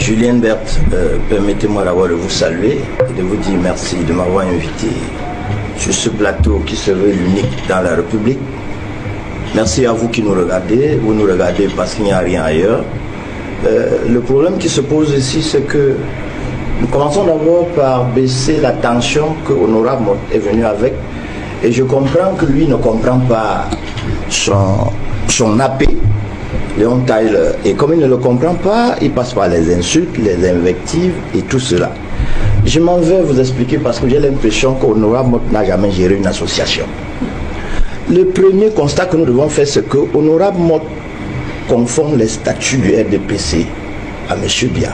Julien Berthe, permettez-moi d'abord de vous saluer et de vous dire merci de m'avoir invité sur ce plateau qui serait l'unique dans la République. Merci à vous qui nous regardez. Vous nous regardez parce qu'il n'y a rien ailleurs. Le problème qui se pose ici, c'est que nous commençons d'abord par baisser la tension que Honorable est venu avec. Et je comprends que lui ne comprend pas son AP, Léon Tyler. Et comme il ne le comprend pas, il passe par les insultes, les invectives et tout cela. Je m'en vais vous expliquer parce que j'ai l'impression qu'Honorable n'a jamais géré une association. Le premier constat que nous devons faire, c'est que Honorable Mott confond les statuts du RDPC à M. Bia.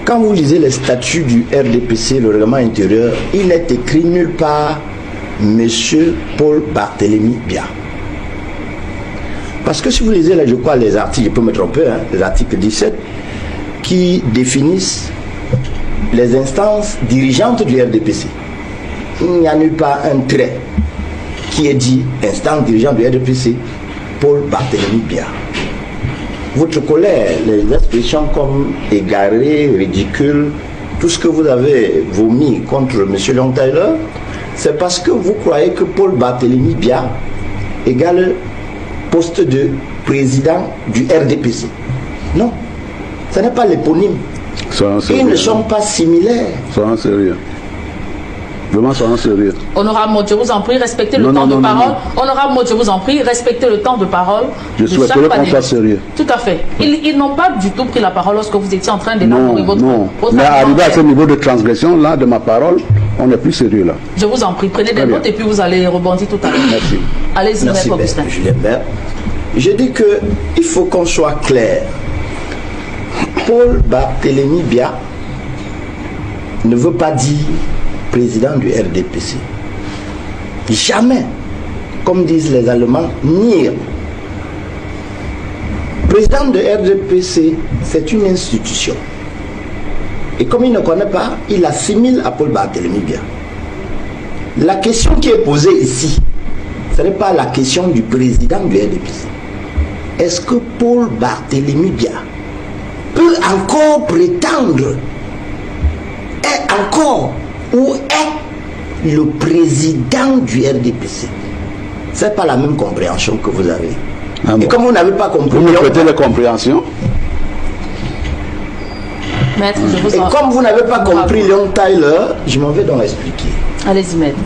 Quand vous lisez les statuts du RDPC, le règlement intérieur, il n'est écrit nulle part M. Paul Barthélémy Bia. Parce que si vous lisez, là, je crois, les articles, je peux me tromper, hein, les articles 17, qui définissent les instances dirigeantes du RDPC. Il n'y a nulle part un trait qui est dit instance dirigeante du RDPC, Paul Barthélémy Bia. Votre colère, les expressions comme égaré, ridicule, tout ce que vous avez vomi contre M. Léon Tyler, c'est parce que vous croyez que Paul Barthélémy Bia égale poste de président du RDPC. Non, ce n'est pas l'éponyme. Ils ne sont pas similaires. Soyons sérieux. Vraiment, soyons sérieux. Honorable Mott, je vous en prie, respectez le temps de parole. Honorable Mott, je vous en prie, respectez le temps de parole. Je souhaiterais qu'on soit sérieux. Tout à fait. Ils n'ont pas du tout pris la parole lorsque vous étiez en train d'élaborer votre mais arrivé à ce niveau de transgression là de ma parole, on n'est plus sérieux là. Je vous en prie, prenez des notes et puis vous allez rebondir tout à l'heure. Merci. Allez-y, Maître Augustin. Julien Berthe. Je dis qu'il faut qu'on soit clair. Paul Barthélémy Bia ne veut pas dire président du RDPC. Jamais, comme disent les Allemands, NIR. Président de RDPC, c'est une institution. Et comme il ne connaît pas, il assimile à Paul Barthélémy Bia. La question qui est posée ici, ce n'est pas la question du président du RDPC. Est-ce que Paul Barthélémy Bia peut encore prétendre, est encore ou est le président du RDPC? Ce n'est pas la même compréhension que vous avez. Ah bon. Et comme vous n'avez pas compris... Vous me prêtez la compréhension? Maître, je vous et comme vous n'avez pas compris Léon Tyler, je m'en vais donc expliquer. Allez-y, maître.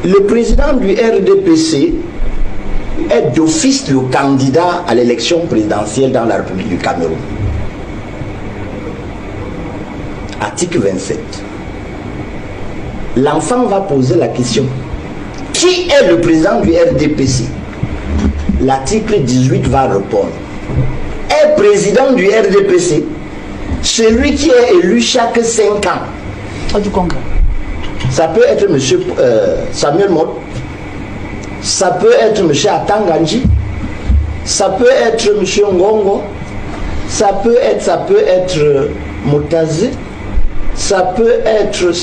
Le président du RDPC est d'office le candidat à l'élection présidentielle dans la République du Cameroun. Article 27. L'enfant va poser la question: qui est le président du RDPC? L'article 18 va répondre: est président du RDPC celui qui est élu chaque 5 ans. Du Congrès. Ça peut être M. Samuel Mott, ça peut être M. Atanganji, ça peut être M. Ngongo, ça peut être Moutazé, ça peut être.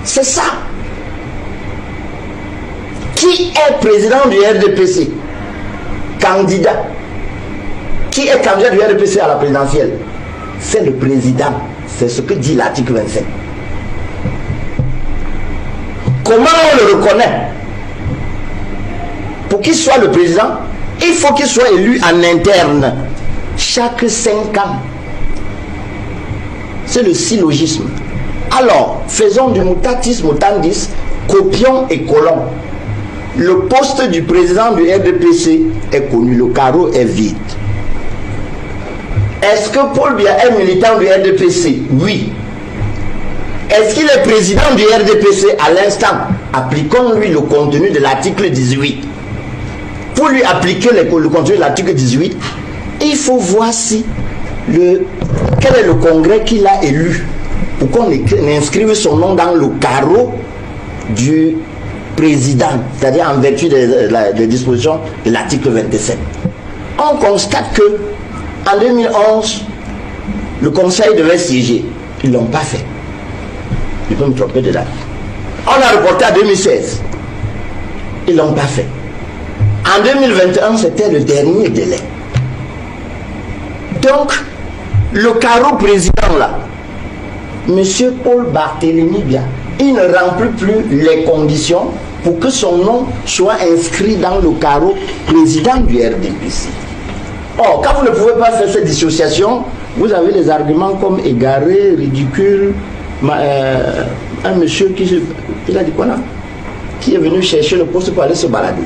C'est ça. Qui est président du RDPC? Candidat. Qui est candidat du RDPC à la présidentielle? C'est le président. C'est ce que dit l'article 27. Comment on le reconnaît? Pour qu'il soit le président, il faut qu'il soit élu en interne chaque 5 ans. C'est le syllogisme. Alors, faisons du mutatis mutandis, copions et collons. Le poste du président du RDPC est connu, le carreau est vide. Est-ce que Paul Bia est militant du RDPC? Oui. Est-ce qu'il est président du RDPC à l'instant? Appliquons-lui le contenu de l'article 18. Pour lui appliquer le contenu de l'article 18, il faut voir si quel est le congrès qu'il a élu pour qu'on inscrive son nom dans le carreau du président, c'est-à-dire en vertu des dispositions de l'article 27. On constate que en 2011, le conseil devait siéger. Ils ne l'ont pas fait. Je peux me tromper de date. On a reporté à 2016. Ils ne l'ont pas fait. En 2021, c'était le dernier délai. Donc, le carreau président là, M. Paul Barthélémy Bia, il ne remplit plus les conditions pour que son nom soit inscrit dans le carreau président du RDPC. Or, quand vous ne pouvez pas faire cette dissociation, vous avez des arguments comme égaré, ridicule. Un monsieur il a dit quoi là? Qui est venu chercher le poste pour aller se balader.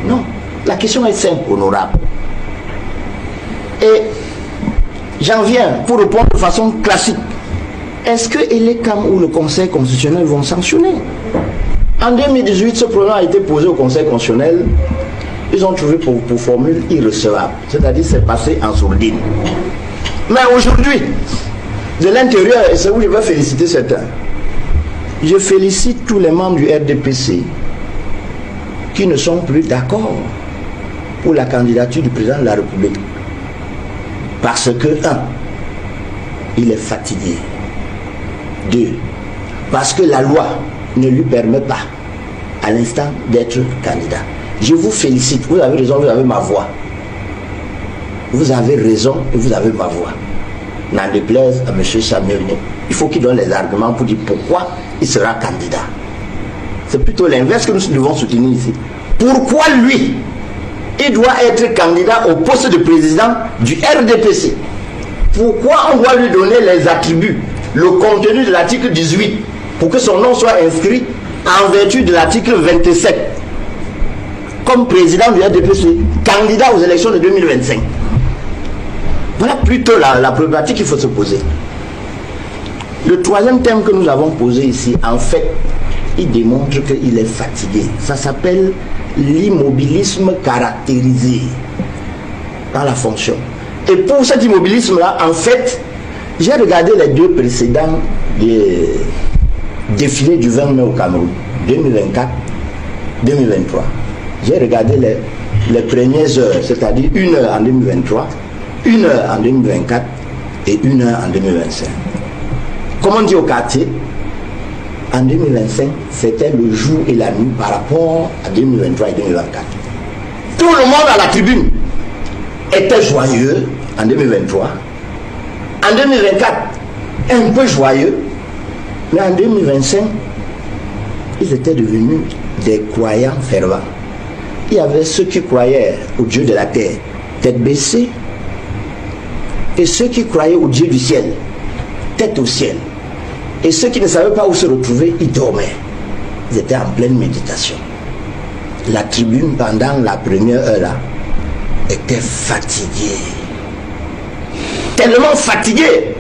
Non, la question est simple, honorable. Et j'en viens pour répondre de façon classique. Est-ce que l'ECAM ou le Conseil constitutionnel vont sanctionner? En 2018, ce problème a été posé au Conseil constitutionnel. Ils ont trouvé pour formule irrecevable. C'est-à-dire c'est passé en sourdine. Mais aujourd'hui, de l'intérieur, et c'est où je vais féliciter certains, je félicite tous les membres du RDPC qui ne sont plus d'accord pour la candidature du président de la République. Parce que, 1, il est fatigué. 2, parce que la loi ne lui permet pas, à l'instant, d'être candidat. Je vous félicite, vous avez raison, vous avez ma voix. Vous avez raison et vous avez ma voix. N'en déplaise à M. Samuel Mo. Il faut qu'il donne les arguments pour dire pourquoi il sera candidat. C'est plutôt l'inverse que nous devons soutenir ici. Pourquoi lui, il doit être candidat au poste de président du RDPC? Pourquoi on doit lui donner les attributs, le contenu de l'article 18 pour que son nom soit inscrit en vertu de l'article 27 comme président du RDPC, candidat aux élections de 2025? Voilà plutôt la problématique qu'il faut se poser. Le troisième thème que nous avons posé ici, en fait, il démontre qu'il est fatigué. Ça s'appelle l'immobilisme caractérisé dans la fonction. Et pour cet immobilisme-là, en fait, j'ai regardé les 2 précédents défilés du 20 mai au Cameroun, 2024, 2023. J'ai regardé les premières heures, c'est-à-dire 1 heure en 2023, 1 heure en 2024 et 1 heure en 2025. Comme on dit au quartier, en 2025, c'était le jour et la nuit par rapport à 2023 et 2024. Tout le monde à la tribune était joyeux en 2023. En 2024, un peu joyeux. Mais en 2025, ils étaient devenus des croyants fervents. Il y avait ceux qui croyaient au Dieu de la terre, tête baissée, et ceux qui croyaient au Dieu du ciel, tête au ciel. Et ceux qui ne savaient pas où se retrouver, ils dormaient. Ils étaient en pleine méditation. La tribune, pendant la première heure là, était fatiguée. Tellement fatiguée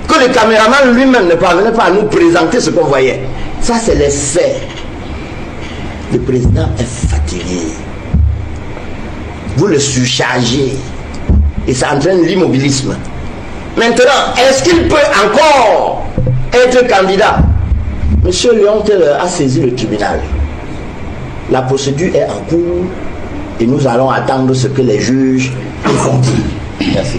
que le caméraman lui-même ne parvenait pas à nous présenter ce qu'on voyait. Ça, c'est les faits. Le président est fatigué. Vous le surchargez. Et ça entraîne l'immobilisme. Maintenant, est-ce qu'il peut encore être candidat? Monsieur Léon a saisi le tribunal. La procédure est en cours et nous allons attendre ce que les juges vont dire. Merci.